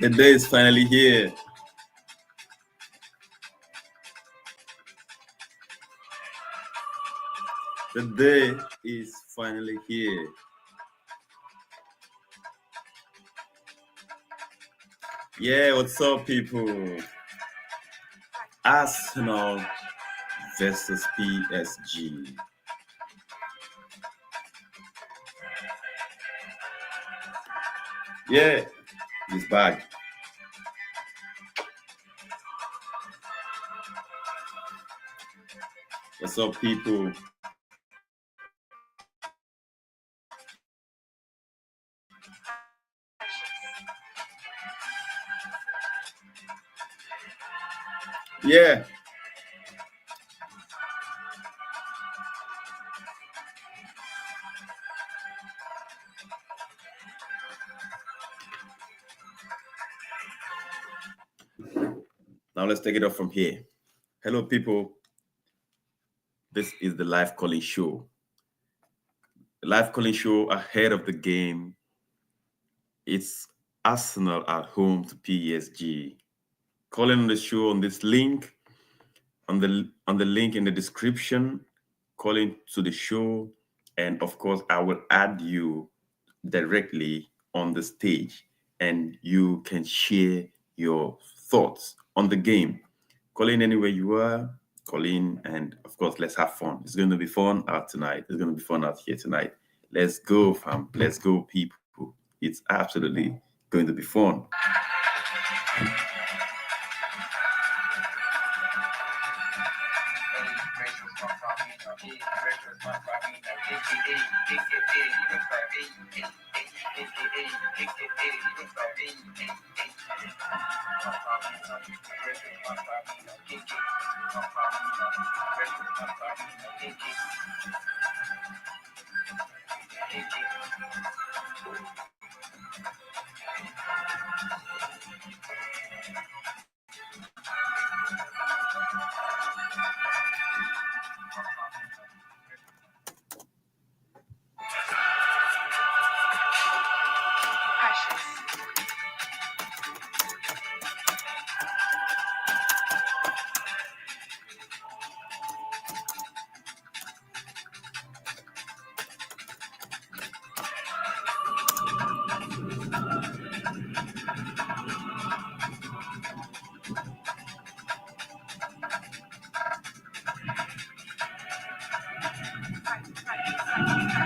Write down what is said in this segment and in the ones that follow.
The day is finally here. The day is finally here. Yeah, what's up, people? Arsenal versus PSG. Yeah, he's back. What's up, people? Yeah. Now let's take it up from here. Hello, people. This is the live calling show. The live calling show ahead of the game. It's Arsenal at home to PSG. Calling on the show on this link, on the link in the description, calling to the show, and of course, I will add you directly on the stage, and you can share your thoughts on the game. Call in anywhere you are, call in, and of course, let's have fun. It's going to be fun out tonight. It's going to be fun out here tonight. Let's go, fam. Let's go, people. It's absolutely going to be fun.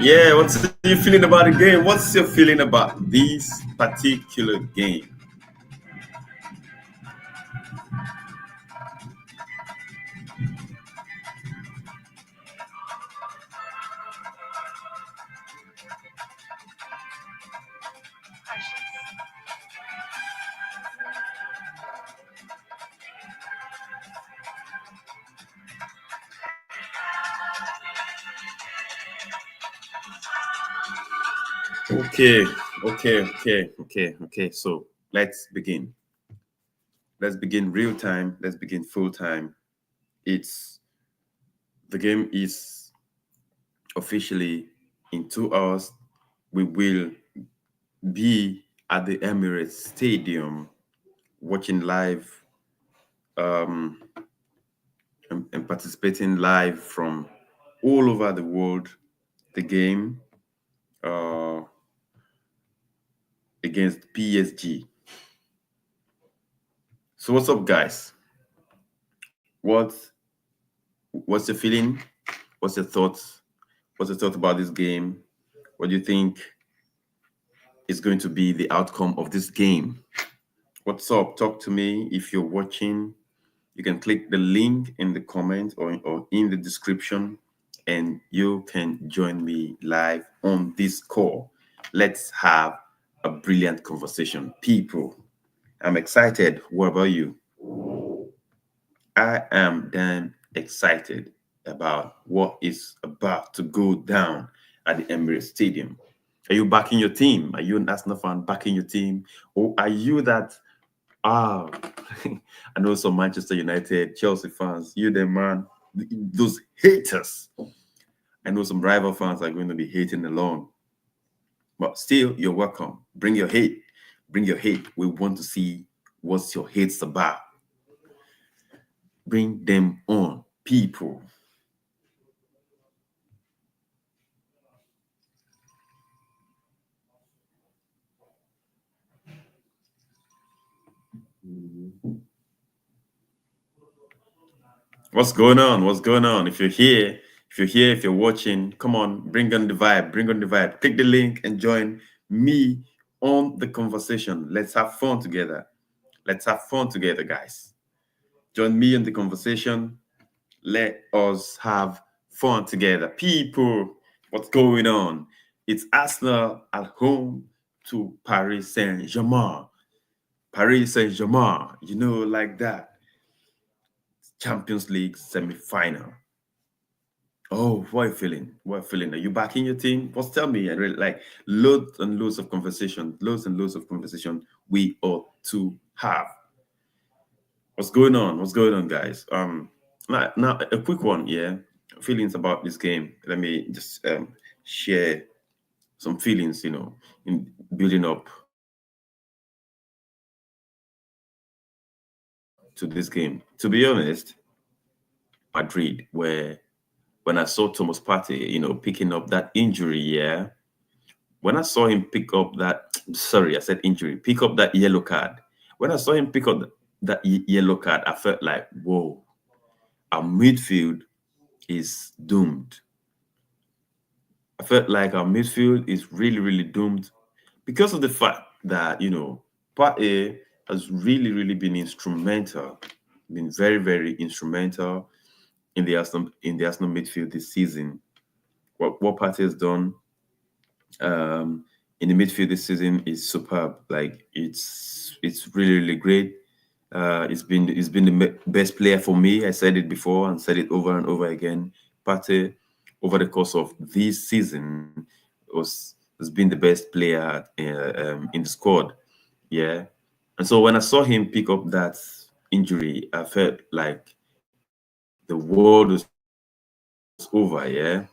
Yeah, what's your feeling about the game? What's your feeling about this particular game? Okay, okay. So let's begin. Let's begin real time. Let's begin full time. It's the game is officially in 2 hours. We will be at the Emirates Stadium watching live um, and participating live from all over the world. The game uh, against PSG. So what's up, guys? What's your feeling? What's your thoughts? What's your thought about this game? What do you think is going to be the outcome of this game? What's up? Talk to me. If you're watching, you can click the link in the comment or in the description, and you can join me live on this call. Let's have a brilliant conversation. People, I'm excited. What about you? I am damn excited about what is about to go down at the Emirates Stadium. Are you backing your team? Are you an Arsenal fan backing your team? Or are you that, ah, I know some Manchester United, Chelsea fans, you there, man, those haters. I know some rival fans are going to be hating along. But still, you're welcome. Bring your hate, Bring your hate. We want to see what's your hate's about. Bring them on, people. What's going on? What's going on? If you're watching, come on, bring on the vibe, bring on the vibe. Click the link and join me on the conversation. Let's have fun together. Let's have fun together, guys. Join me in the conversation. Let us have fun together. People, what's going on? It's Arsenal at home to Paris Saint-Germain. Paris Saint-Germain, like that. Champions League semi-final. Oh, what are you feeling? What are you feeling? Are you back in your team? Just tell me. I really like loads and loads of conversation, loads and loads of conversation we ought to have. What's going on? What's going on, guys? Now a quick one, yeah. Feelings about this game. Let me just share some feelings, in building up to this game. To be honest, Madrid, where when I saw Thomas Partey, picking up that injury, yeah. When I saw him pick up that, sorry, I said injury, pick up that yellow card. When I saw him pick up that yellow card, I felt like, whoa, our midfield is doomed. I felt like our midfield is really, really doomed because of the fact that, Partey has really, really been instrumental, been very, very instrumental in the Arsenal midfield this season. What Partey has done in the midfield this season is superb. Like it's really, really great. It's been the best player for me. I said it before and said it over and over again. Partey, over the course of this season, has been the best player in the squad. Yeah, and so when I saw him pick up that injury, I felt like the world was over. Yeah,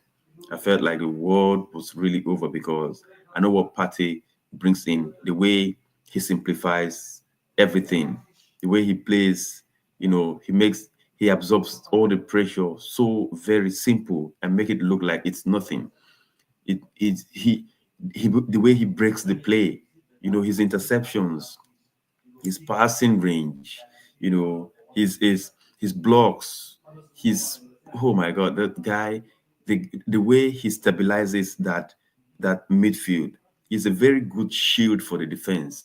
I felt like the world was really over because I know what Partey brings in, the way he simplifies everything, the way he plays, he absorbs all the pressure so very simple and make it look like it's nothing. The way he breaks the play, his interceptions, his passing range, his blocks, his oh my god, that guy, the way he stabilizes that midfield is a very good shield for the defense.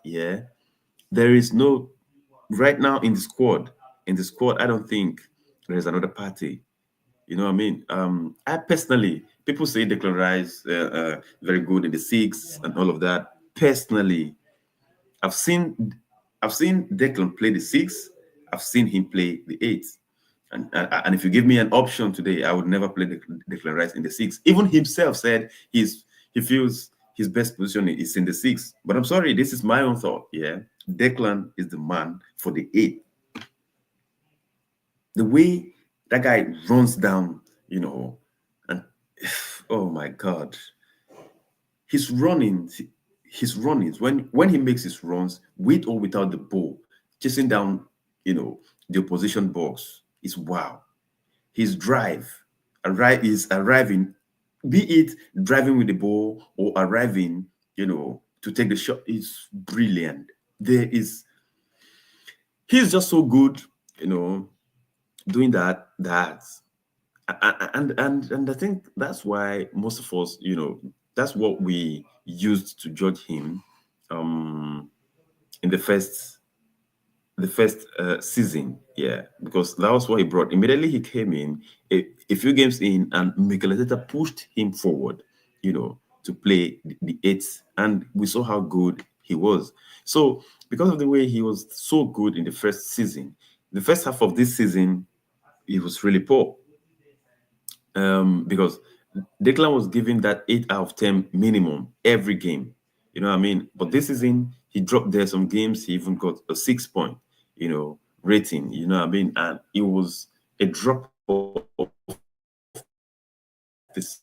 Yeah, there is no right now in the squad. In the squad, I don't think there's another party. You know what I mean? I personally, people say Declan Rice very good in the six and all of that. Personally, I've seen I've seen Declan play the six. I've seen him play the eight. And if you give me an option today, I would never play Declan Rice in the six. Even himself said he feels his best position is in the six. But I'm sorry, this is my own thought. Yeah, Declan is the man for the eight. The way that guy runs down, and oh my God, his runnings, when he makes his runs with or without the ball, chasing down, the opposition box is wow. His is arriving, be it driving with the ball or arriving, to take the shot is brilliant. He's just so good, doing that. And I think that's why most of us, that's what we used to judge him um in the first season, yeah, because that was what he brought. Immediately he came in a few games in, and Mikel Arteta pushed him forward, to play the eighth, and we saw how good he was. So because of the way he was so good in the first season, the first half of this season, he was really poor. Because Declan was given that 8 out of 10 minimum every game. You know what I mean? But this season, he dropped there some games. He even got a 6 point, rating. You know what I mean? And it was a drop of this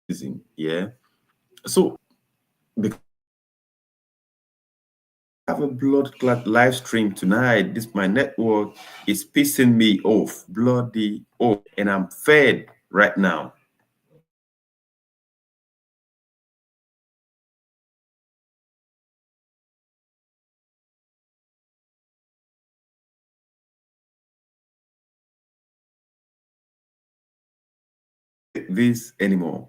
season. Yeah. So because I have a blood clot live stream tonight, this my network is pissing me off, bloody off, and I'm fed right now. This anymore.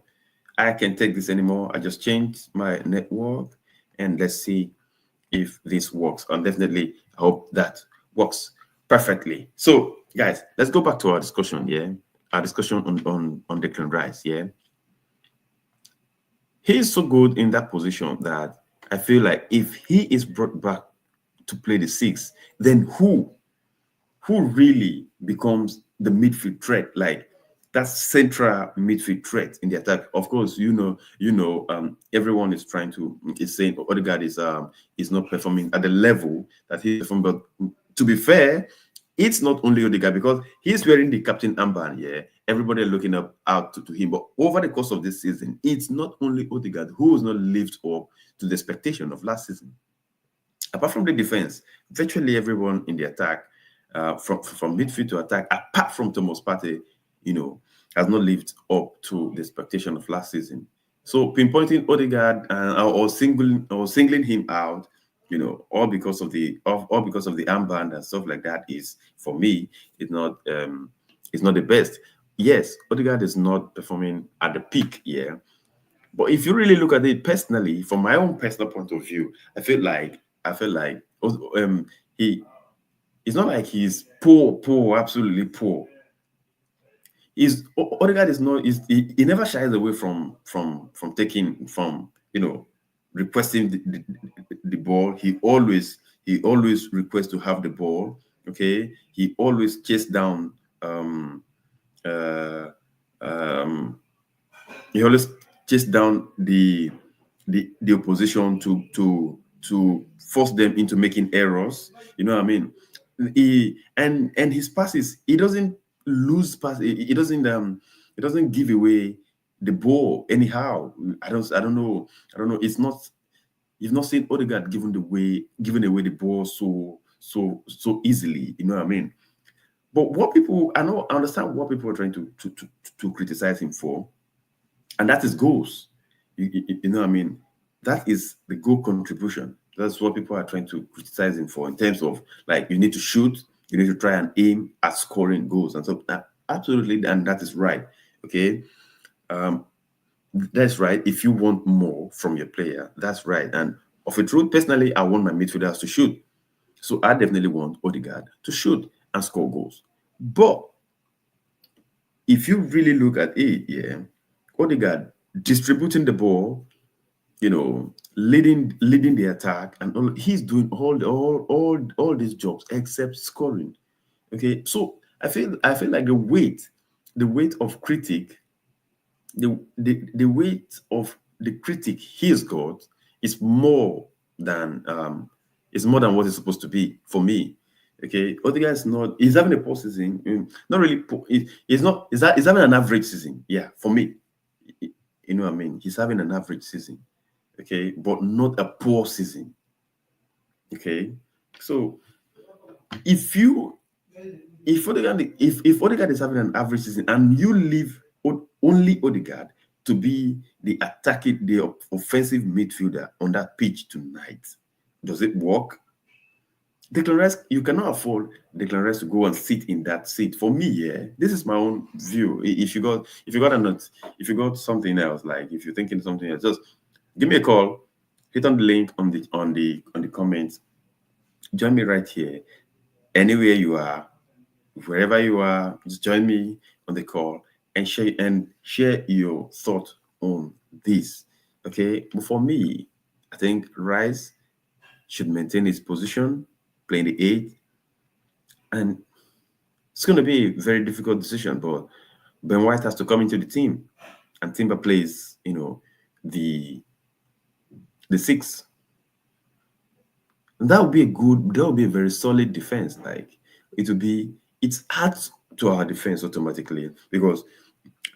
I can take this anymore. I just changed my network and let's see if this works. And definitely I hope that works perfectly. So guys, let's go back to our discussion. Yeah. Our discussion on Declan Rice. Yeah. He is so good in that position that I feel like if he is brought back to play the six, then who really becomes the midfield threat, like that central midfield threat in the attack? Of course, everyone is saying Odegaard is not performing at the level that he performed. But to be fair, it's not only Odegaard because he's wearing the captain armband. Yeah, everybody looking up out to him. But over the course of this season, it's not only Odegaard who has not lived up to the expectation of last season. Apart from the defense, virtually everyone in the attack, from midfield to attack, apart from Thomas Partey, has not lived up to the expectation of last season. So pinpointing Odegaard or singling him out, all because of the armband and stuff like that is, for me, it's not the best. Yes, Odegaard is not performing at the peak, yeah. But if you really look at it personally, from my own personal point of view, I feel like he it's not like he's poor, absolutely poor. Odegaard is not is he never shies away from taking from requesting the ball. He always requests to have the ball. Okay, he always chase down uh, um, he always chase down the opposition to force them into making errors. You know what I mean? And his passes, he doesn't lose pass. He doesn't give away the ball anyhow. I don't know. It's not. You've not seen Odegaard giving away the ball so easily. You know what I mean? But I understand what people are trying to criticize him for, and that is goals. You know what I mean? That is the goal contribution. That's what people are trying to criticize him for, in terms of, like, you need to shoot, you need to try and aim at scoring goals. And so absolutely, and that is right. Okay. um that's right. If you want more from your player, that's right. And of a truth, personally, I want my midfielders to shoot. So I definitely want Odegaard to shoot and score goals. But if you really look at it, yeah, Odegaard distributing the ball, leading the attack, and he's doing all these jobs except scoring. Okay, so I feel like the weight of critic, the weight of the critic he's got is more than what it's supposed to be for me. Okay, Odegaard is not. He's having a poor season. Not really poor. He's not. He's having an average season. Yeah, for me. You know what I mean? He's having an average season. Okay, but not a poor season. Okay, so if you if Odegaard is having an average season and you leave only Odegaard to be the offensive midfielder on that pitch tonight, does it work? Declan Rice, you cannot afford Declan Rice to go and sit in that seat. For me, yeah, this is my own view. If you got something else, like if you're thinking something else, just give me a call. Hit on the link on the comments. Join me right here, anywhere you are, wherever you are. Just join me on the call and share your thought on this. Okay, but for me, I think Rice should maintain his position, playing the eight, and it's going to be a very difficult decision. But Ben White has to come into the team, and Timber plays, the six. And that would be a very solid defense. Like it adds to our defense automatically because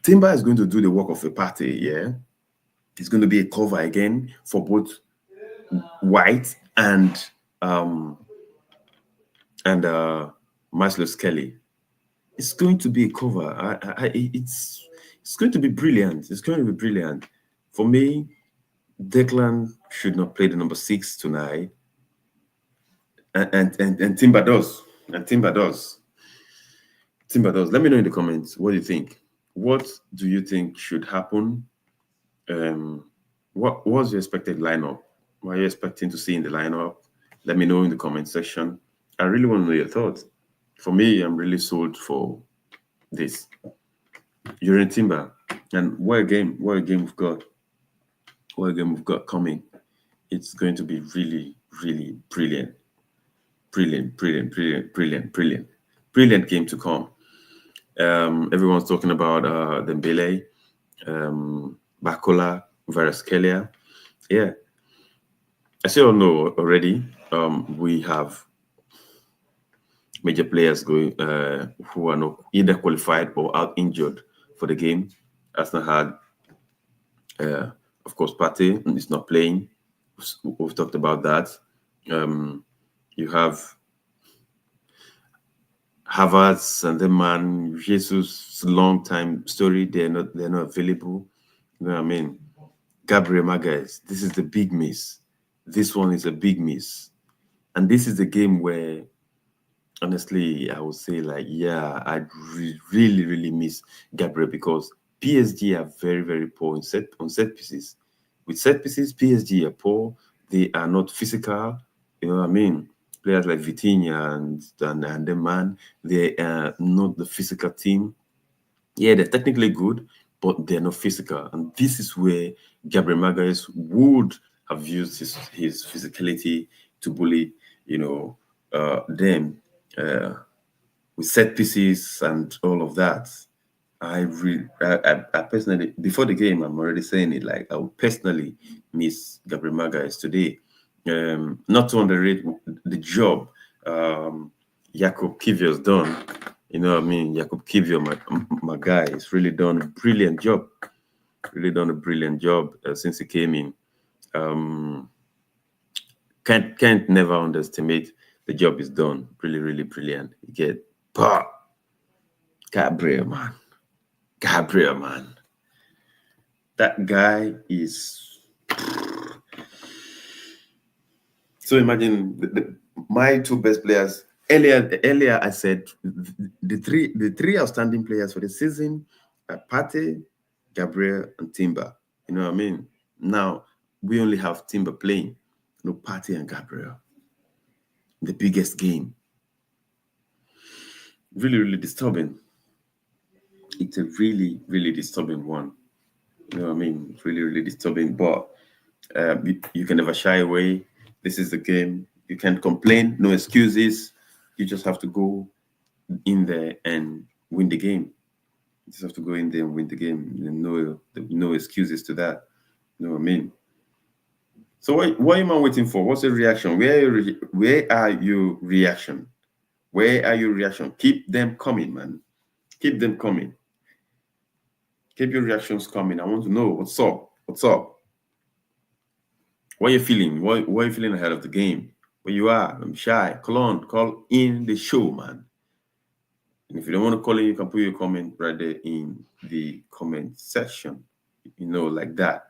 Timber is going to do the work of a party. Yeah, it's going to be a cover again for both White um and Maslow Kelly. It's going to be a cover. It's going to be brilliant. It's going to be brilliant. For me, Declan should not play the number 6 tonight, and Timber does. And Timber does. Timber does. Let me know in the comments what you think. What do you think should happen? Um, what was your expected lineup? What are you expecting to see in the lineup? Let me know in the comment section. I really want to know your thoughts. For me, I'm really sold for this. You're in Timber, and what a game! What a game we've got! What a game we've got coming! It's going to be really, really brilliant, brilliant, brilliant, brilliant, brilliant, brilliant, brilliant game to come. Everyone's talking about Dembele, Bakola, Varaskelia. Yeah, as you all know already, we have major players going who are not either qualified or out injured for the game. Arsenal had, of course, Partey is not playing. We've talked about that. You have Havertz and the man Jesus, long time story. They're not available. You know what I mean? Gabriel Magalhaes, this is the big miss. This one is a big miss, and this is the game where, honestly, I would say like, yeah, I really, really miss Gabriel because PSG are very, very poor on set pieces. With set pieces, PSG are poor. They are not physical. You know what I mean? Players like Vitinha and the man, they are not the physical team. Yeah, they're technically good, but they're not physical. And this is where Gabriel Magalhaes would have used his physicality to bully, them with set pieces and all of that. I personally, before the game, I'm already saying it, like I would personally miss Gabriel Magalhaes today. Not to underrate the job Jakob Kivior's done. You know what I mean? Jakob Kivior, my guy, has really done a brilliant job. Really done a brilliant job since he came in. Um, can't never underestimate the job he's done. Really, really brilliant. You get pop. Gabriel, man. Gabriel, man. That guy is. So imagine my two best players. Earlier, I said the three outstanding players for the season are Partey, Gabriel, and Timber. You know what I mean? Now we only have Timber playing, no Partey and Gabriel. The biggest game. Really, really disturbing. It's a really, really disturbing one. You know what I mean? It's really, really disturbing. But you can never shy away. This is the game. You can't complain. No excuses. You just have to go in there and win the game. You just have to go in there and win the game. No excuses to that. You know what I mean? So what am I waiting for? What's the reaction? Where are your reaction? Where are your reaction? Keep them coming, man. Keep them coming. Keep your reactions coming. I want to know what's up. What's up? What are you feeling? What are you feeling ahead of the game? Where you are? I'm shy. Call in the show, man. And if you don't want to call in, you can put your comment right there in the comment section. Like that.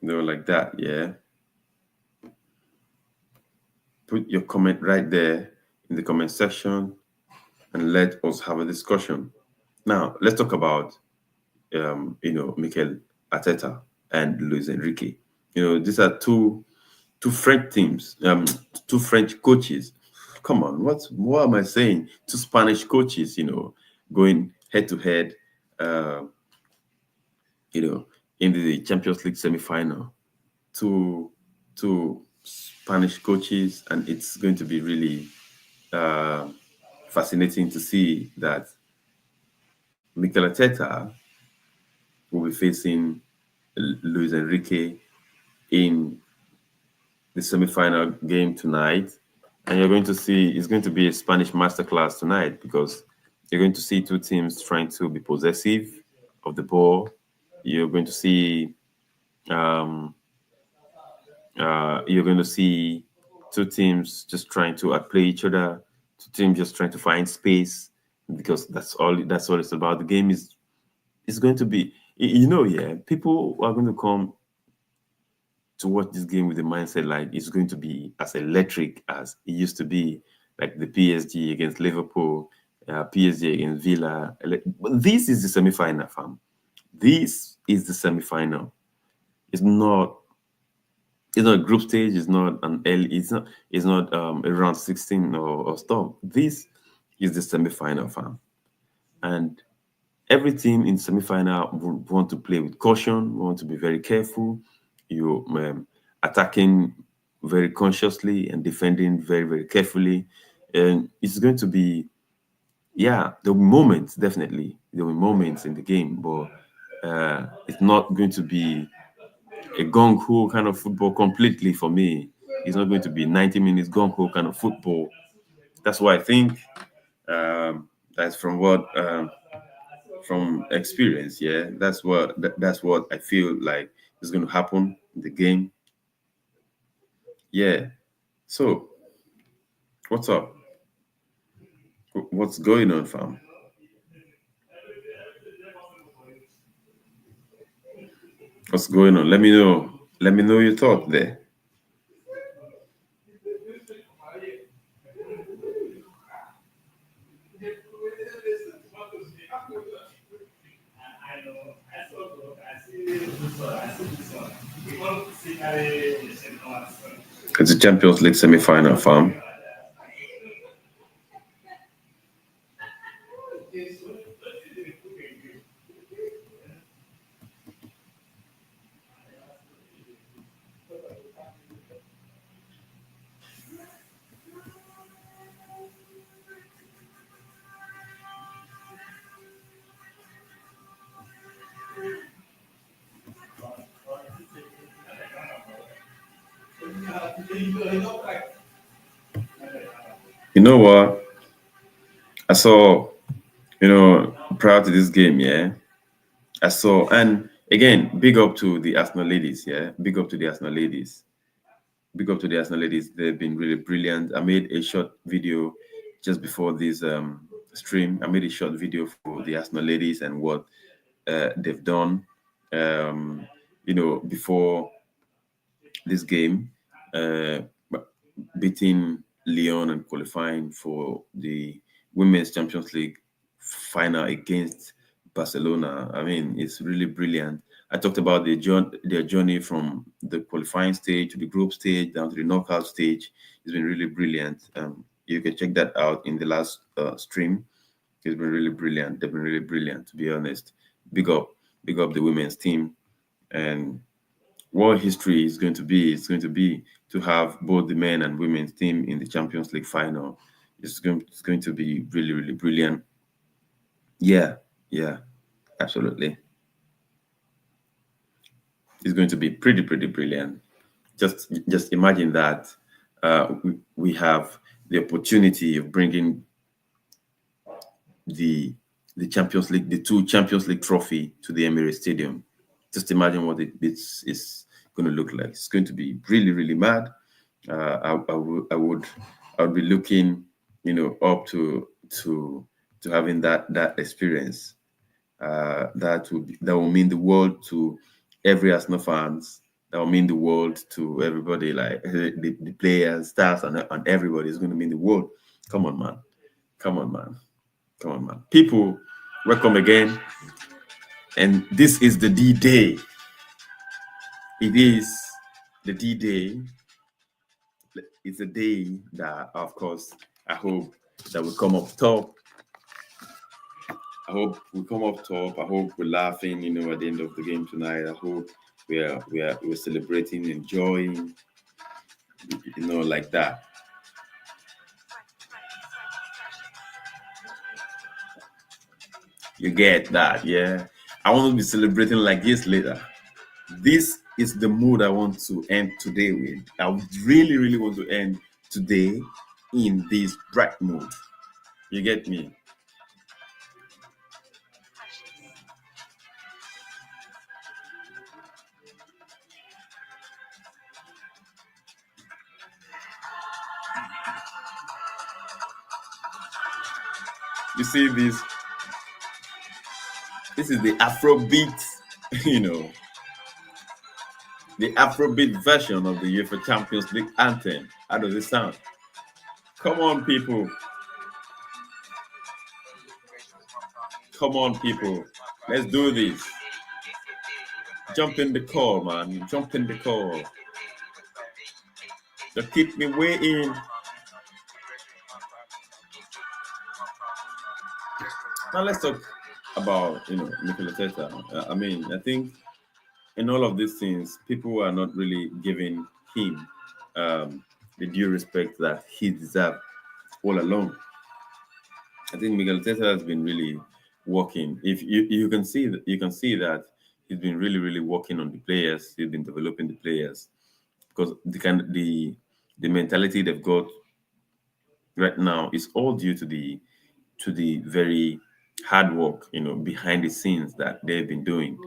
Like that, yeah. Put your comment right there in the comment section and let us have a discussion. Now, let's talk about, Mikel Arteta and Luis Enrique. These are two French teams, two French coaches. Come on, what am I saying? Two Spanish coaches, going head to head, in the Champions League semi-final. Two Spanish coaches, and it's going to be really fascinating to see that Mikel Arteta will be facing Luis Enrique in the semi-final game tonight, and you're going to see it's going to be a Spanish masterclass tonight because you're going to see two teams trying to be possessive of the ball. You're going to see um, you're going to see two teams just trying to outplay each other, two teams just trying to find space because that's all it's about. The game is going to be yeah, people are going to come to watch this game with the mindset like it's going to be as electric as it used to be, like the PSG against Liverpool, PSG against Villa. But this is the semi-final, fam. This is the semi-final. It's not. It's not a group stage. It's not an L. It's not. It's not a round 16 or stuff. This is the semi-final, fam. And every team in semi-final would want to play with caution, want to be very careful. You attacking very consciously and defending very, very carefully. And it's going to be, yeah, there will be moments, definitely. There will be moments in the game, but it's not going to be a gung-ho kind of football completely for me. It's not going to be 90 minutes gung-ho kind of football. That's what I think. That's from experience. Yeah, that's what I feel like is going to happen in the game. Yeah. So what's up? What's going on, fam? What's going on? Let me know. Let me know your thought there. It's a Champions League semi-final, fam. You know what? I saw, prior to this game, yeah, I saw, and again, big up to the Arsenal ladies, yeah, big up to the Arsenal ladies. Big up to the Arsenal ladies. They've been really brilliant. I made a short video just before this stream. I made a short video for the Arsenal ladies and what they've done, before this game, beating Lyon and qualifying for the Women's Champions League final against Barcelona. I mean, it's really brilliant. I talked about their journey from the qualifying stage to the group stage down to the knockout stage. It's been really brilliant. You can check that out in the last stream. It's been really brilliant. They've been really brilliant, to be honest. Big up the women's team. And what history is going to be? It's going to be to have both the men and women's team in the Champions League final. It's going to be really, really brilliant. Yeah, yeah, absolutely. It's going to be pretty, pretty brilliant. Just imagine that we have the opportunity of bringing the the Champions League, the two Champions League trophy to the Emirates Stadium. Just imagine what it's going to look like. It's going to be really, really mad. I would be looking, up to having that experience. That will mean the world to every Arsenal fans. That will mean the world to everybody, like the players, staff, and everybody. Is going to mean the world. Come on, man. Come on, man. Come on, man. People, welcome again. And this is the D-Day. It is the D-Day. It's a day that, of course, I hope that we come up top. I hope we come up top. I hope we're laughing, at the end of the game tonight. I hope we're celebrating, enjoying, like that. You get that, yeah? I want to be celebrating like this later. This is the mood I want to end today with. I would really, really want to end today in this bright mood. You get me? You see this? This is the Afrobeat, you know, the Afrobeat version of the UEFA Champions League anthem. How does it sound? Come on, people. Come on, people. Let's do this. Jump in the call, man. Jump in the call. Just keep me waiting. Now let's talk about Mikel Arteta. I mean, I think in all of these things, people are not really giving him the due respect that he deserved all along. I think Miguel Arteta has been really working. If you can see that, he's been really really working on the players. He's been developing the players because the mentality they've got right now is all due to the very hard work behind the scenes that they've been doing.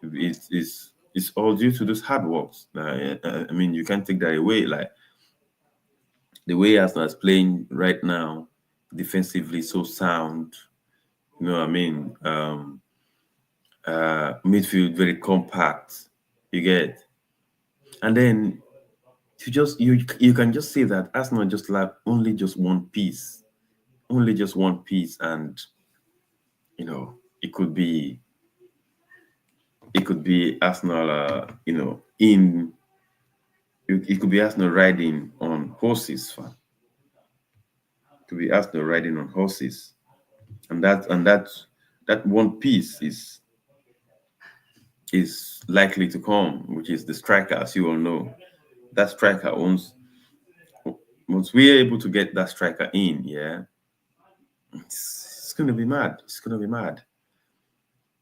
It's all due to those hard works. I mean, you can't take that away. Like the way Arsenal is playing right now, defensively so sound. You know what I mean? Midfield very compact. You get, and then you can just say that Arsenal just like only just one piece, and it could be Arsenal. It could be Arsenal riding on horses, fam. To be Arsenal riding on horses, and that one piece is likely to come, which is the striker, as you all know. That striker once we're able to get that striker in, yeah, it's gonna be mad. It's gonna be mad.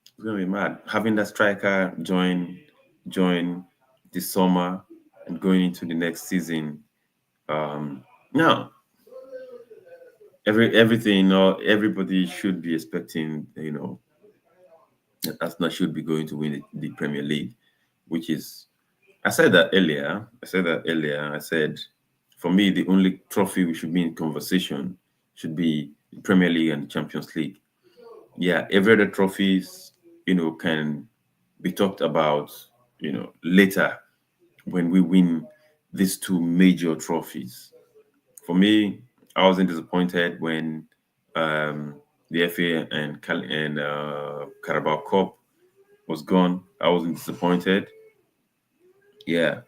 It's gonna be mad. Having that striker join this summer and going into the next season. Now everything, everybody should be expecting, that Arsenal should be going to win the Premier League, which is I said that earlier. I said, for me, the only trophy we should be in conversation should be the Premier League and the Champions League. Yeah, every other trophies, can be talked about, later when we win these two major trophies. For me, I wasn't disappointed when the FA and Carabao Cup was gone. I wasn't disappointed. Yeah,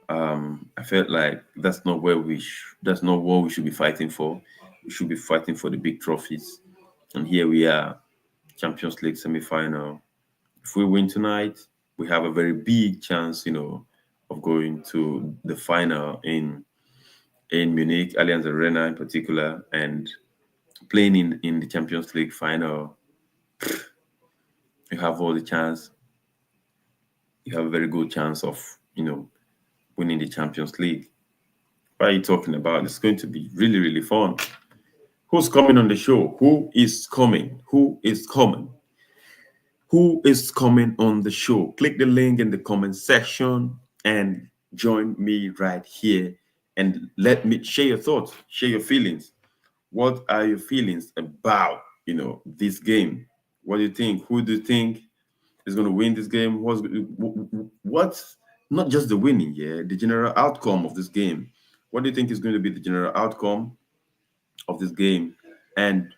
I felt like that's not what we should be fighting for. We should be fighting for the big trophies. And here we are, Champions League semi-final. If we win tonight, we have a very big chance, of going to the final in Munich, Allianz Arena in particular, and playing in the Champions League final. You have all the chance. You have a very good chance of, winning the Champions League. What are you talking about? It's going to be really, really fun. Who's coming on the show? Who is coming? Who is coming? Who is coming on the show? Click the link in the comment section and join me right here and let me share your thoughts, share your feelings. What are your feelings about, this game? What do you think? Who do you think is going to win this game? What's not just the winning, yeah, the general outcome of this game? What do you think is going to be the general outcome of this game? And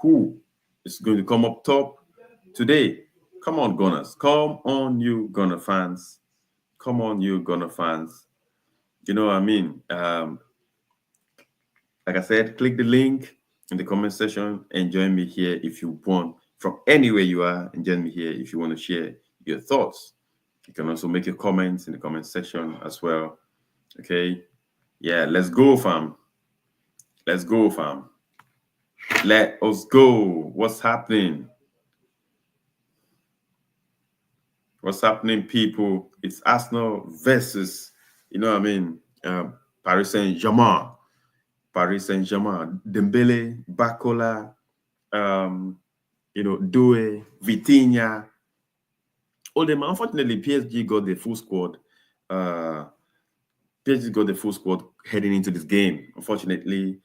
who is going to come up top today? Come on, Gunners. Come on, you Gunner fans. Come on, you Gunner fans. You know what I mean? Like I said, click the link in the comment section and join me here if you want. From anywhere you are, and join me here if you want to share your thoughts. You can also make your comments in the comment section as well. Okay? Yeah, let's go, fam. Let's go, fam. Let us go. What's happening? What's happening, people? It's Arsenal versus, you know what I mean, Paris Saint-Germain. Paris Saint-Germain. Dembele, Bakola, um, Due, Vitinha. All them. Unfortunately, PSG got the full squad. Uh, PSG got the full squad heading into this game. Unfortunately,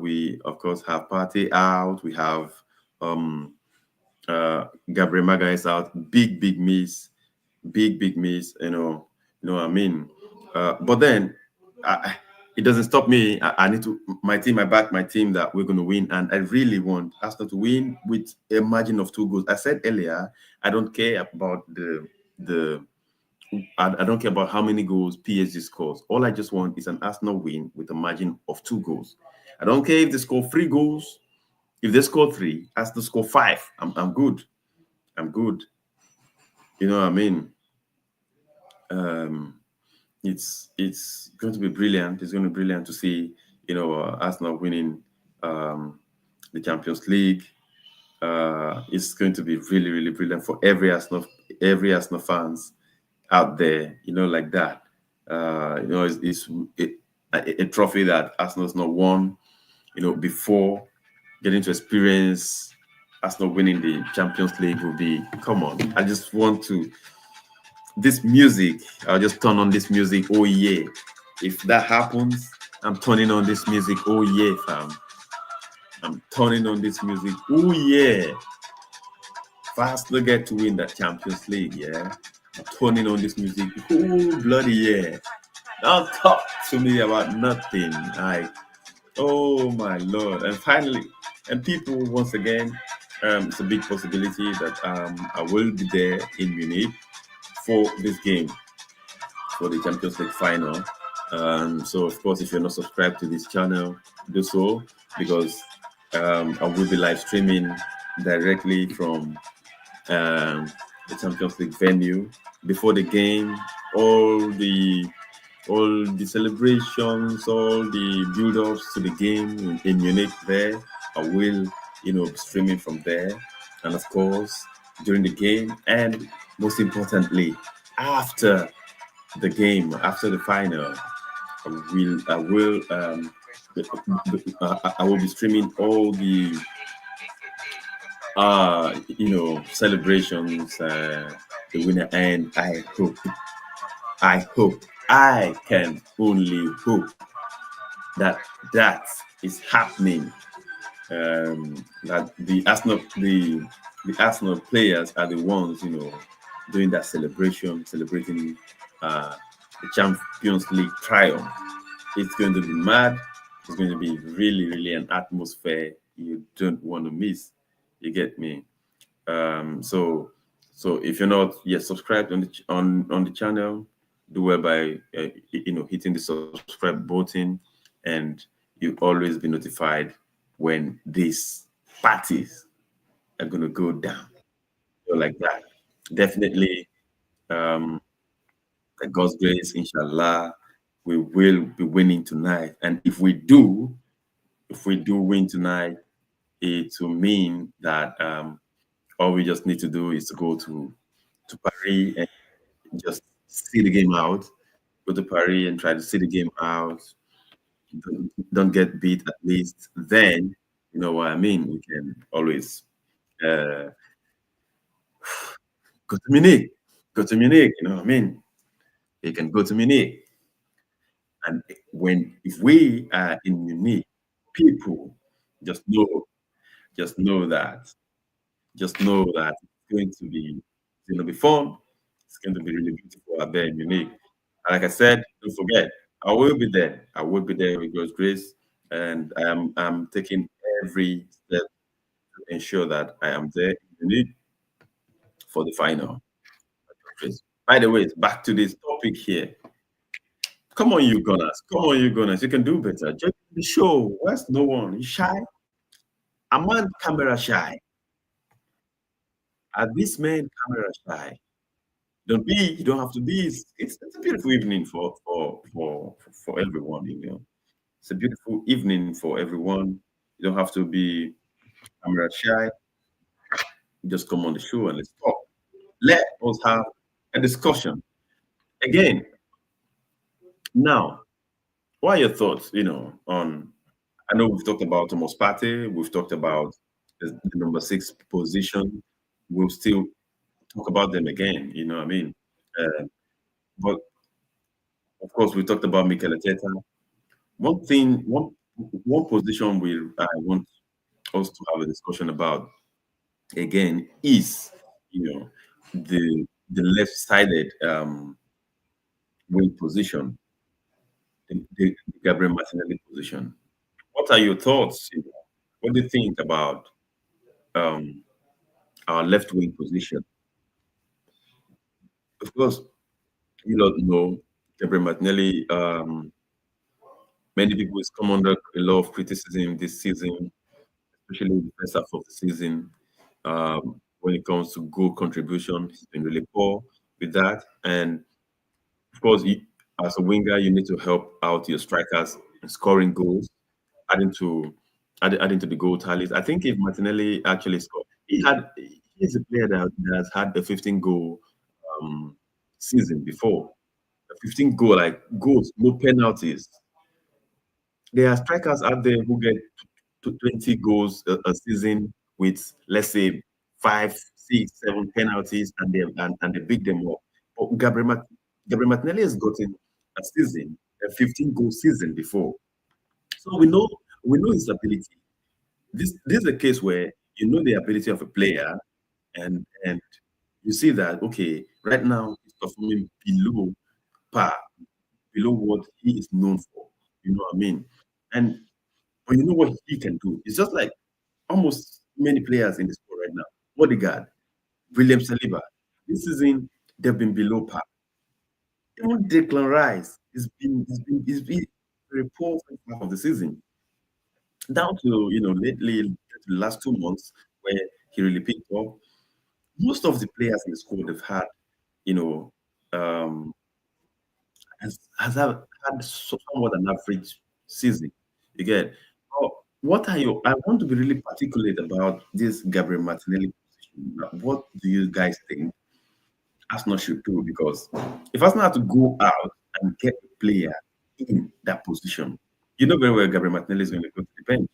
we of course have Partey out. We have Gabriel Magalhaes out. Big miss. Big miss. What I mean. But then, I, it doesn't stop me. I need to my team. I back my team that we're going to win, and I really want Arsenal to win with a margin of 2 goals. I said earlier, I don't care about the I don't care about how many goals PSG scores. All I just want is an Arsenal win with a margin of 2 goals. I don't care if they score 3 goals. If they score three, Arsenal score five. I'm good. I'm good. You know what I mean? Um, it's going to be brilliant. It's going to be brilliant to see Arsenal winning the Champions League. It's going to be really brilliant for every Arsenal fans out there. Like that. It's a trophy that Arsenal's not won. Before getting to experience Arsenal winning the Champions League will be, come on. I just want to this music. I'll just turn on this music. Oh yeah. If that happens, I'm turning on this music. Oh yeah, fam. I'm turning on this music. Oh yeah. Fast to get to win that Champions League, yeah. I'm turning on this music. Oh bloody yeah. Don't talk to me about nothing. Oh my lord. And finally, and people once again, it's a big possibility that I will be there in Munich for this game, for the Champions League final. So, of course, if you're not subscribed to this channel, do so, because I will be live streaming directly from the Champions League venue before the game. All the celebrations, all the build-ups to the game in Munich. There, I will, be streaming from there, and of course during the game, and most importantly, after the game, after the final, I will be streaming all the celebrations, the winner, and I can only hope that that is happening. That the Arsenal players are the ones, doing that celebration, celebrating the Champions League triumph. It's going to be mad. It's going to be really an atmosphere you don't want to miss. You get me? So if you're not yet subscribed on the channel, do well by hitting the subscribe button, and you'll always be notified when these parties are gonna go down. Like that. Definitely, by God's grace, inshallah, we will be winning tonight. And if we do win tonight, it will mean that all we just need to do is to go to Paris and just see the game out. Go to Paris and try to see the game out. Don't get beat at least. Then, you know what I mean? We can always uh, go to Munich. Go to Munich, you know what I mean? You can go to Munich. And if we are in Munich, people just know, just know that, just know that it's going to be fun. It's going to be really beautiful out there in Munich. And like I said, don't forget, I will be there. I will be there with God's grace, and I'm taking every step to ensure that I am there in Munich for the final. By the way, back to this topic here. Come on, you Gunners. Come on, you Gunners. You can do better. Just the show. Where's no one? You shy? I'm on camera shy. Are this man camera shy? Don't be. You don't have to be. It's a beautiful evening for everyone. It's a beautiful evening for everyone. You don't have to be camera shy. Just come on the show and let's talk. Let us have a discussion. Again, now, what are your thoughts, on I know we've talked about Thomas Partey, we've talked about the number six position. We'll still talk about them again, you know what I mean? But of course, we talked about Mikel Arteta. One position I want us to have a discussion about again is, you know, the left-sided wing position, the Gabriel Martinelli position. What are your thoughts? What do you think about um, our left wing position? Of course, you don't know Gabriel Martinelli. Many people is come under a lot of criticism this season, especially in the first half of the season. When it comes to goal contribution, he's been really poor with that. And of course, as a winger, you need to help out your strikers in scoring goals, adding to adding to the goal tallies. I think if Martinelli actually scored, he's a player that has had a 15 goal um, season before. A 15 goal, like goals, no penalties. There are strikers out there who get to 20 goals a season with, let's say, five, six, seven penalties, and they beat them up. But Gabriel Martinelli has gotten a season, a 15 goal season before. So we know his ability. This is a case where you know the ability of a player, and you see that okay, right now he's performing below par, below what he is known for. You know what I mean? And but you know what he can do? It's just like almost many players in the sport right now. Odegaard, William Saliba. This season they've been below par. Even Declan Rice has been very poor for half of the season. Down to lately the last 2 months where he really picked up. Most of the players in the squad have had, you know, um, had somewhat an average season. You get. What are you? I want to be really particulate about this Gabriel Martinelli position. What do you guys think Arsenal should do? Because if Arsenal have to go out and get a player in that position, you know very well Gabriel Martinelli is going to go to the bench.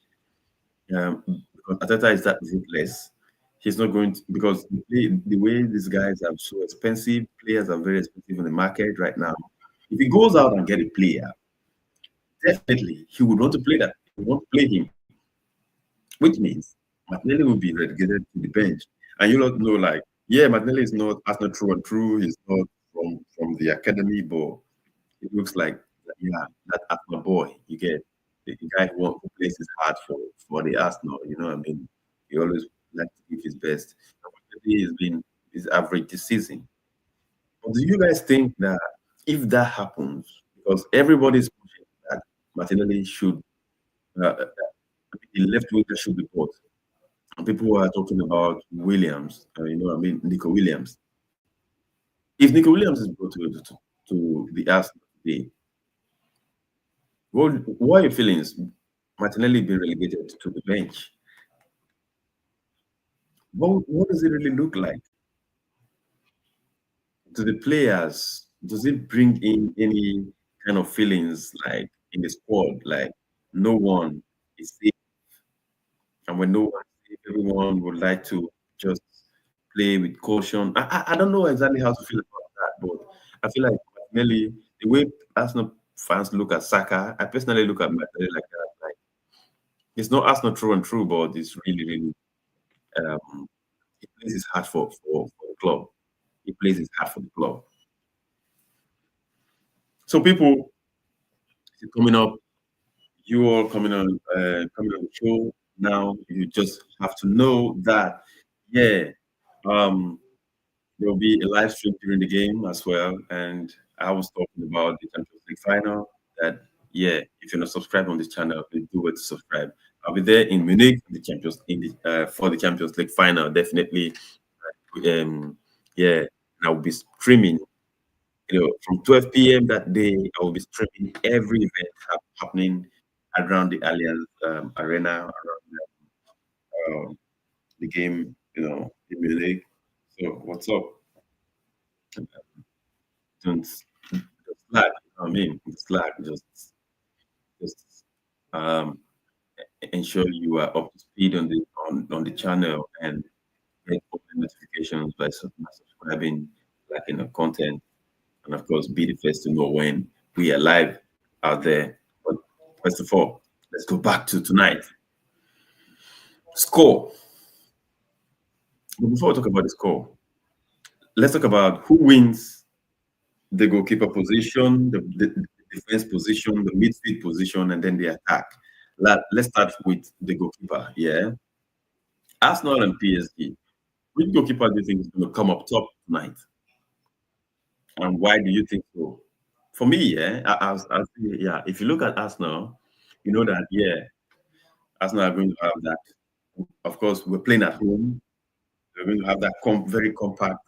Because Ateta is that ruthless. He's not going to because the way these guys are so expensive, players are very expensive in the market right now. If he goes out and get a player, definitely he would want to play that. He would want to play him, which means Martinelli will be relegated to the bench. And you don't know, like, yeah, Martinelli is not as not true and true. He's not from the academy, but it looks like yeah, that Arsenal boy. You get the guy who plays his heart for the Arsenal. You know what I mean? He always like to give his best. Unfortunately, he's been his average this season. But do you guys think that if that happens, because everybody's pushing that Martinelli should the left winger should be bought. And people are talking about Williams, Nico Williams. If Nico Williams is brought to the Arsenal today, what are your feelings? Martinelli being relegated to the bench. What does it really look like to the players? Does it bring in any kind of feelings like in the squad, like no one is safe, and when no one is safe, everyone would like to just play with caution. I don't know exactly how to feel about that, but I feel like Martinelli, the way Arsenal fans look at Saka, I personally look at Martinelli like that. Like it's not Arsenal true and true, but it's really, really um, he plays his heart for the club. He plays his heart for the club. So people coming up, you all coming on the show now. You just have to know that yeah, um, there will be a live stream during the game as well. And I was talking about the Champions League final. That yeah, if you're not subscribed on this channel, please do it to subscribe. I'll be there in Munich for the Champions League final. Definitely, yeah, and I will be streaming. From 12 p.m. that day, I will be streaming every event happening around the Allianz Arena, around the game, in Munich. So, what's up? don't slack. I mean, slack. Just um, ensure you are up to speed on the channel and get all the notifications by subscribing, liking the content, and of course, be the first to know when we are live out there. But first of all, let's go back to tonight. Score. But before we talk about the score, let's talk about who wins the goalkeeper position, the defense position, the midfield position, and then the attack. Let's start with the goalkeeper. Yeah, Arsenal and PSG. Which goalkeeper do you think is going to come up top tonight, and why do you think so? For me, yeah, I'll say, yeah. If you look at Arsenal, you know that yeah, Arsenal are going to have that. Of course, we're playing at home. They're going to have that very compact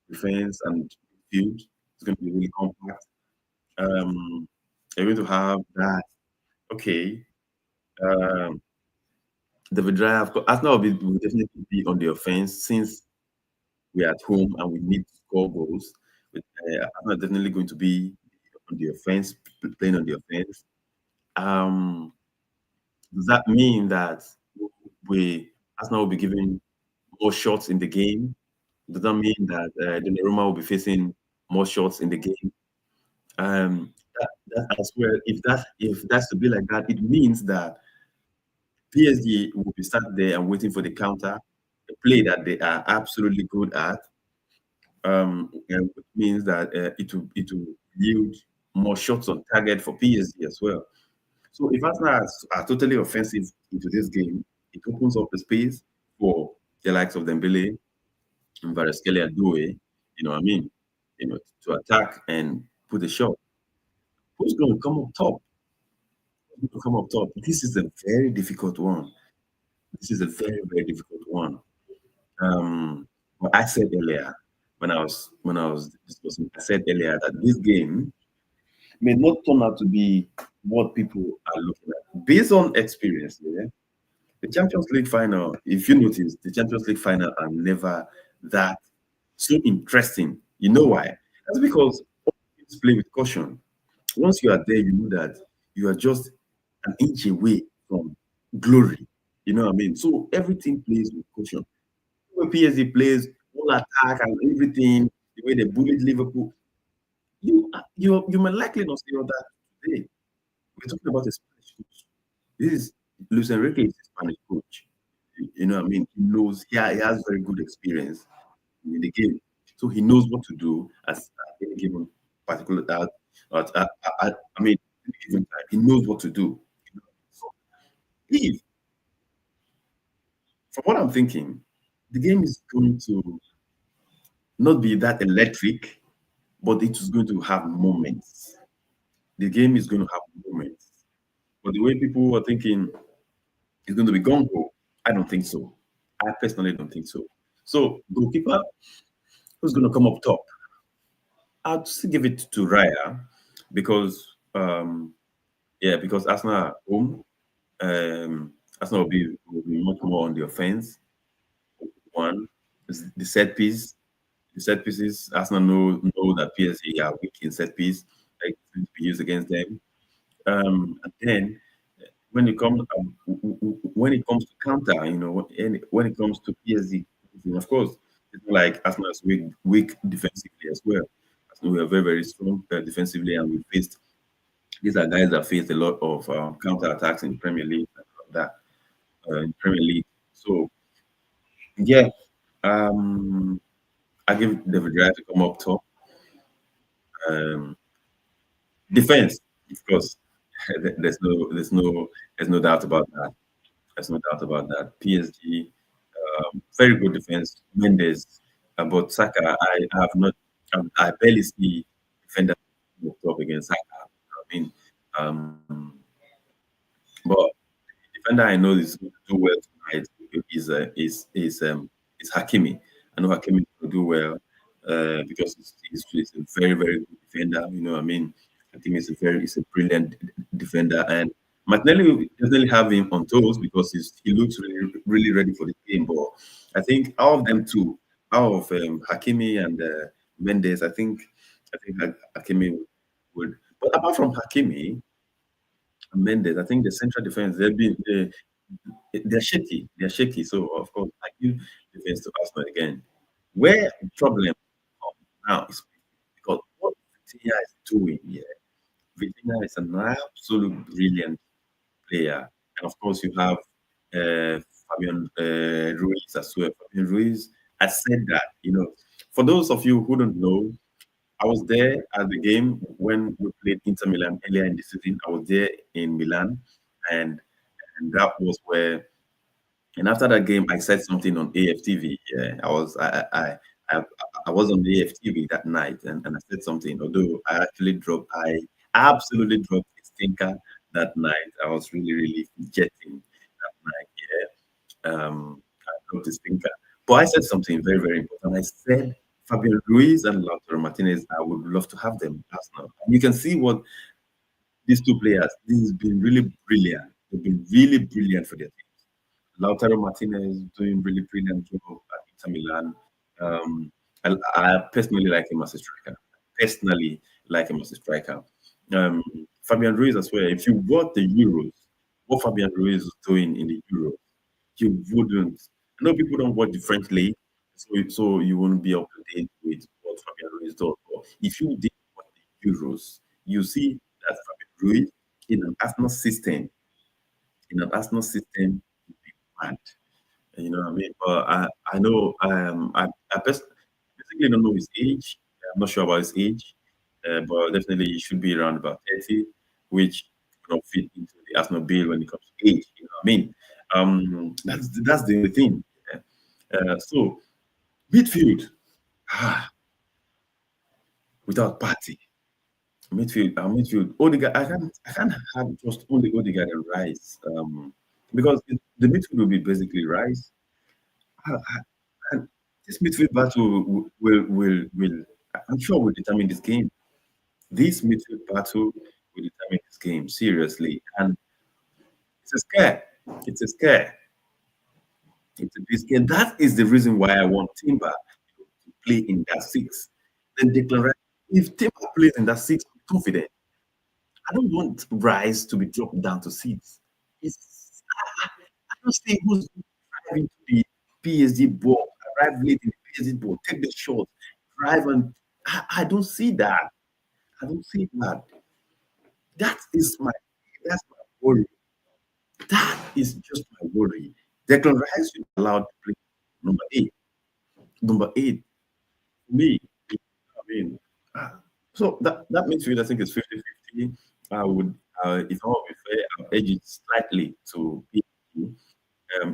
defense and field. It's going to be really compact. They're going to have that. Okay. Um, David Raya, of course, Arsenal will definitely be on the offense since we're at home and we need to score goals. But, Arsenal are definitely going to be on the offense, playing on the offense. Um, does that mean that we Arsenal will be giving more shots in the game? Does that mean that Donnarumma will be facing more shots in the game? That as well. If that's to be like that, it means that PSG will be sat there and waiting for the counter, a play that they are absolutely good at. And which means that it will yield more shots on target for PSG as well. So if Arsenal are totally offensive into this game, it opens up the space for the likes of Dembele and Varaskelia Doué, you know what I mean? To attack and put a shot. Who's going to come up top? Who's going to come up top? This is a very difficult one. This is a very, very difficult one. What I said earlier when I was discussing, I said earlier that this game may not turn out to be what people are looking at. Based on experience, yeah, the Champions League final, if you notice, the Champions League final are never that so interesting. You know why? That's because all teams play with caution. Once you are there, you know that you are just an inch away from glory. You know what I mean? So everything plays with caution. When PSG plays all attack and everything, the way they bullied Liverpool, you might likely not see all that today. We're talking about a Spanish coach. This is Luis Enrique is a Spanish coach. You know what I mean? He has very good experience in the game. So he knows what to do at any given particular I mean any given time. He knows what to do. So if from what I'm thinking, the game is going to not be that electric, but it is going to have moments. The game is going to have moments. But the way people are thinking it's going to be gung ho, I don't think so. I personally don't think so. So goalkeeper, who's going to come up top? I'd still give it to Raya because because Arsenal are home. Arsenal will be much more on the offense. One is the set piece. The set pieces, Arsenal know that PSG are weak in set piece, like to be used against them. And then when it comes to counter, when it comes to PSG, of course, it's not like Arsenal is weak defensively as well. Arsenal we are very very strong defensively, and we faced these are guys that faced a lot of counter attacks in Premier League and all of that in Premier League. So yeah, um, I give David Raya to come up top. Um, Defense, of course, there's no doubt about that. There's no doubt about that. PSG, very good defense. Mendes, but Saka, I have not, I barely see defender up against Saka. I mean, but defender I know is going to do well tonight is Hakimi. I know Hakimi will do well because he's a very very good defender. You know, what I mean, Hakimi is a brilliant defender, and Martinelli will definitely have him on toes because he looks really really ready for the game. But I think out of them two, out of Hakimi and Mendes, I think I think Hakimi would. But apart from Hakimi and Mendes, I think the central defense they're shaky. They're shaky. So of course, I give defense to Arsenal again. Where the problem comes now is because what Vitinha is doing here. Vitinha is an absolute brilliant player. And of course, you have Fabian Ruiz as well. Fabian Ruiz, I said that, for those of you who don't know, I was there at the game when we played Inter Milan earlier in the season. I was there in Milan, and that was where. And after that game, I said something on AFTV. Yeah, I, I was on AFTV that night, and I said something. Although I absolutely dropped a stinker that night. I was really, really jetting that night. I dropped a stinker. But I said something very, very important. I said Fabian Ruiz and Lautaro Martinez, I would love to have them as now. And you can see what these two players, this has been really brilliant. They've been really brilliant for their teams. Lautaro Martinez is doing really brilliant job at Inter Milan. I personally like him as a striker. Personally like him as a striker. Um, Fabian Ruiz as well. If you watch the Euros, what Fabian Ruiz is doing in the Euros, you wouldn't. I know people don't watch the French league, so you won't be up to date with what Fabian Ruiz does. But if you did watch the Euros, you see that Fabian Ruiz in an Arsenal system, would be mad. You know what I mean? But I know basically don't know his age. I'm not sure about his age, but definitely he should be around about 30, which fit into the Arsenal bill when it comes to age. You know what I mean? That's the only thing. Yeah. So midfield, ah, without party. Midfield. Odegaard, I can't have just only Odegaard and Rice. Because the midfield will be basically Rice. And this midfield battle will I'm sure will determine this game. This midfield battle will determine this game seriously, and it's a scare. It's a scare. It's a big scare. That is the reason why I want Timber to play in that six. Then Declan Rice, if Timber plays in that six, I'm confident. I don't want Rice to be dropped down to six. It's, I don't see who's driving to the PSG ball, arrive late in the PSG ball, take the shot, drive and I don't see that. I don't see that. That is my that's my worry. That is just my worry. Declan Rice should be allowed to play number eight. Number eight for me. I mean, ah, so that midfield I think is 50-50. I would, if I want to be fair, I'll edge it slightly to PSG.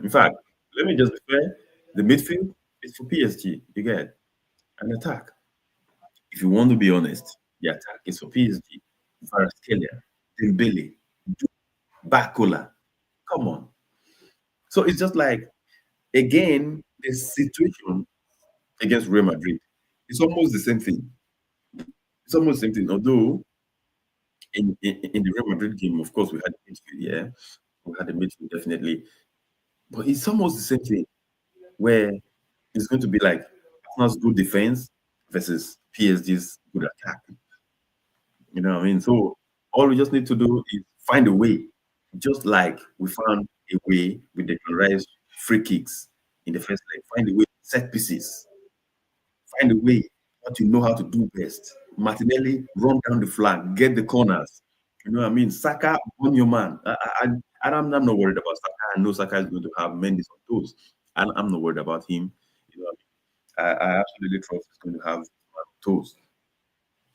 In fact, let me just be fair. The midfield is for PSG. You get an attack. If you want to be honest, the attack is for PSG. Kvaratskhelia, Dembele, Bakola. Come on. So it's just like again the situation against Real Madrid. It's almost the same thing. It's almost the same thing. Although in the Real Madrid game, of course, we had the midfield. Yeah, we had the midfield definitely. But it's almost the same thing where it's going to be like Arsenal's good defense versus PSG's good attack. You know what I mean? So all we just need to do is find a way, just like we found a way with the Rice free kicks in the first leg. Find a way, set pieces. Find a way what you know how to do best. Martinelli, run down the flank, get the corners. You know what I mean? Saka, on your man. I'm not worried about Saka. I know Saka is going to have Mendes on toes. I'm not worried about him. You know, I absolutely trust he's going to have toes.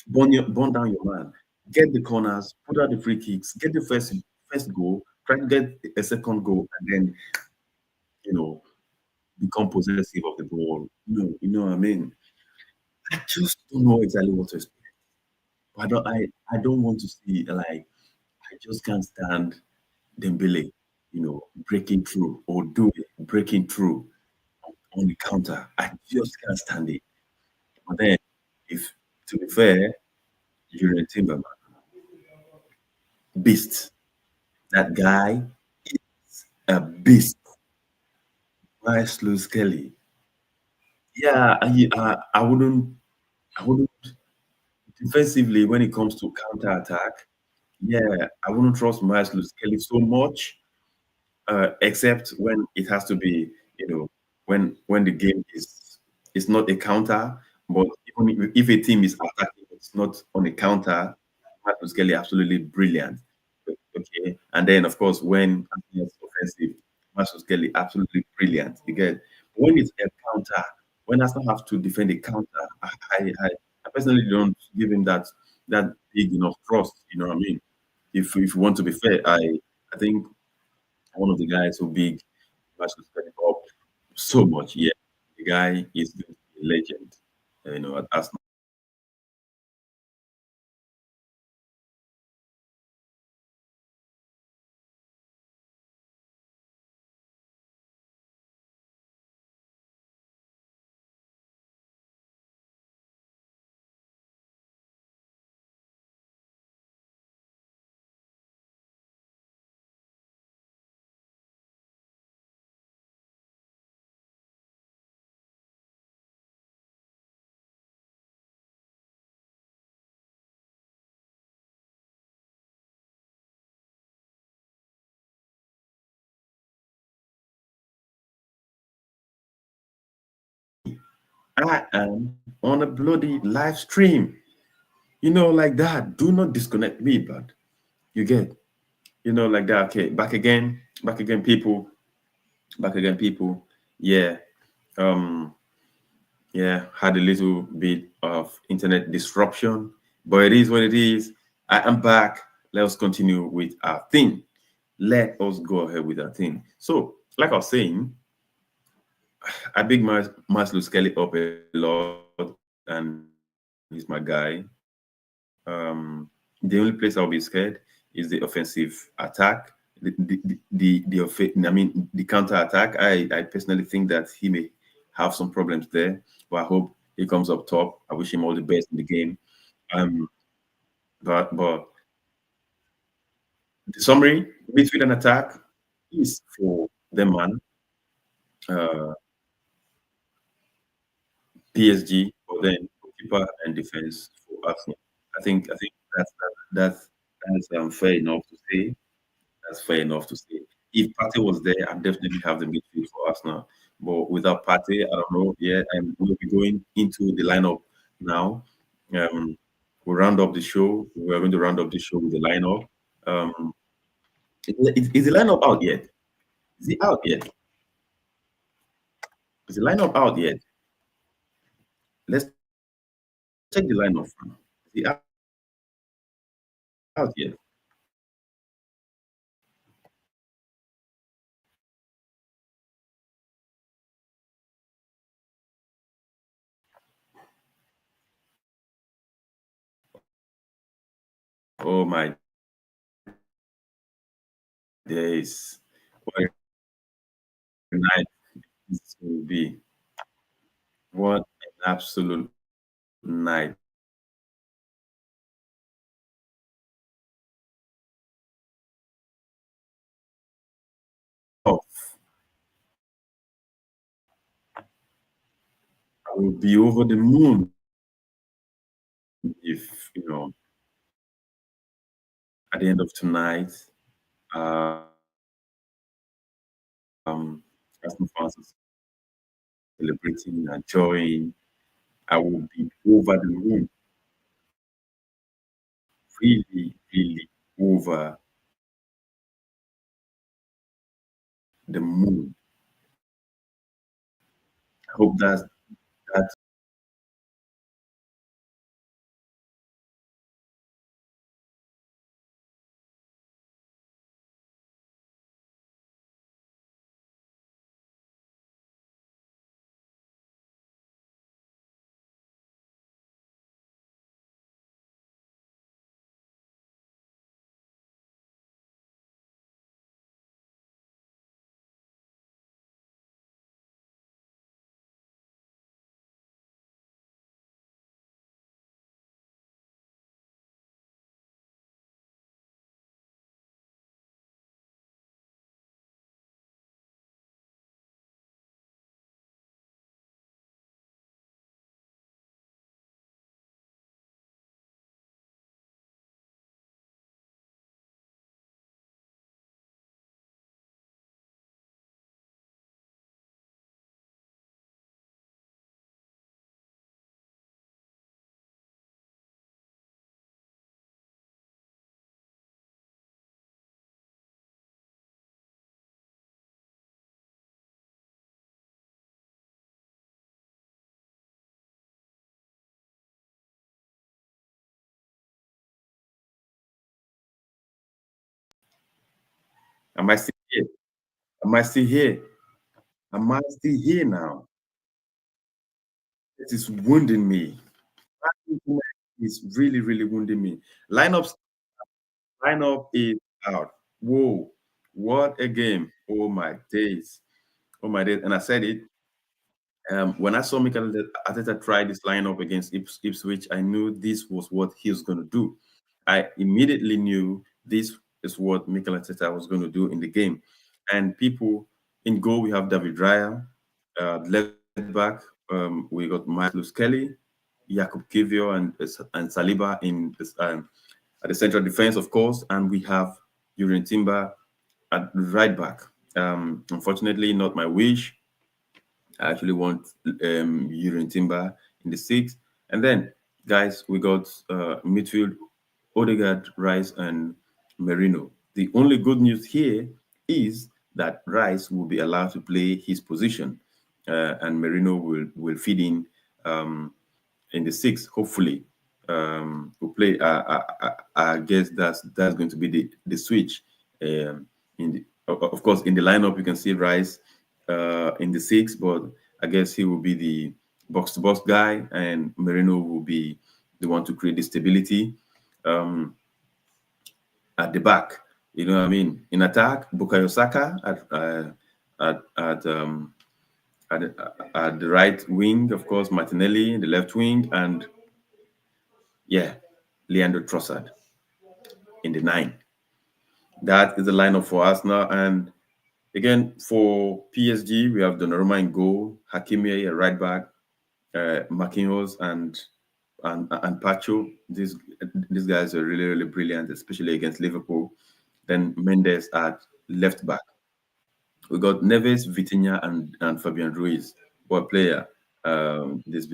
Burn down your man. Get the corners, put out the free kicks, get the first goal, try to get a second goal, and then you know become possessive of the ball. You know what I mean? I just don't know exactly what to expect. I don't want to see like I just can't stand Dembele, breaking through or do it, breaking through on the counter. I just can't stand it. But then, if to be fair, Julian Timberman, beast. That guy is a beast. Rice Lewis Kelly. Yeah, I wouldn't defensively, when it comes to counter attack, yeah, I wouldn't trust Miles Kelly so much, except when it has to be, when the game is not a counter, but even if a team is attacking, it's not on a counter. Miles Kelly absolutely brilliant. Okay, and then of course when Arsenal's offensive, Miles Kelly absolutely brilliant. You get when it's a counter, when Arsenal have to defend a counter, I personally don't give him that big enough trust. You know what I mean? If you want to be fair, I think one of the guys who big Rashford stepping up so much. Yeah, the guy is going to be a legend. At Arsenal. I am on a bloody live stream. Like that. Do not disconnect me, but you get, like that. Okay, back again, people, back again, people. Yeah, um, yeah, had a little bit of internet disruption, but it is what it is. I am back. Let us continue with our thing. Let us go ahead with our thing. So, like I was saying, I big Maslow Skelly up a lot, and he's my guy. The only place I'll be scared is the offensive attack, I mean, the counter attack. I personally think that he may have some problems there, but I hope he comes up top. I wish him all the best in the game. Um, but the summary, midfield and attack is for them, man. Uh, PSG, but then goalkeeper and defense for Arsenal. I think that's fair enough to say. That's fair enough to say. If Partey was there, I'd definitely have the midfield for Arsenal. But without Partey, I don't know. Yeah, and we'll be going into the lineup now. Um, we'll round up the show. We're going to round up the show with the lineup. Um, is the lineup out yet? Is it out yet? Is the lineup out yet? Let's check the lineup. Is it out yet? Oh my days! What a night this will be! What an absolute night! Oh, I will be over the moon if at the end of tonight, uh, Arsenal fans are celebrating and enjoying. I will be over the moon, really, really over the moon. I hope that's Am I still here? Am I still here? Am I still here now? It is wounding me. That internet is really, really wounding me. Lineups, lineup is out. Whoa, what a game! Oh my days! Oh my days! And I said it. When I saw Mikel Arteta try this lineup against Ipswich, I knew this was what he was going to do. I immediately knew this is what Mikel Arteta was going to do in the game. And people in goal, we have David Raya, left back, we got Michael Kelly, Jakub Kivio, and Saliba in this, at the central defense, of course, and we have Jurien Timber at right back. Unfortunately, not my wish. I actually want Jurien Timber in the six. And then, guys, we got midfield Odegaard, Rice, and Merino. The only good news here is that Rice will be allowed to play his position, and Merino will feed in the six. Hopefully, will play. I guess that's going to be the switch. Of course, in the lineup you can see Rice in the six, but I guess he will be the box to box guy, and Merino will be the one to create the stability at the back. You know what I mean? In attack, Bukayo Saka at at um, at the right wing, of course, Martinelli in the left wing, and yeah, Leandro Trossard in the nine. That is the lineup for us now. And again, for PSG, we have Donnarumma in goal, Hakimi at right back, Marquinhos and Pacho. These guys are really, really brilliant, especially against Liverpool. Then Mendes at left back. We got Neves, Vitinha, and Fabian Ruiz. What a player! This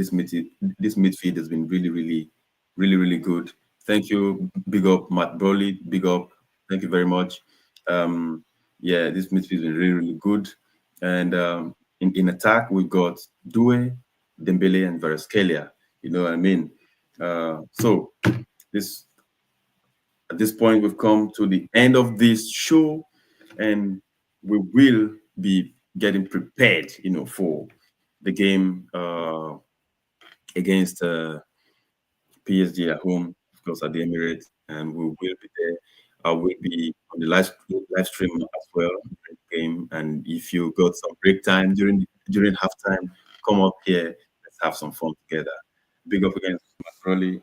midfield has been really, really, really, really good. Thank you. Big up, Matt Brolly. Big up. Thank you very much. Yeah, this midfield has been really, really good. And in attack, we got Due, Dembele, and Varaskelia. You know what I mean? So this at this point, we've come to the end of this show, and we will be getting prepared, for the game against PSG at home, of course, at the Emirates, and we will be there. I will be on the live stream as well during the game, and if you got some break time during halftime, come up here. Let's have some fun together. Big up against Matt Crowley.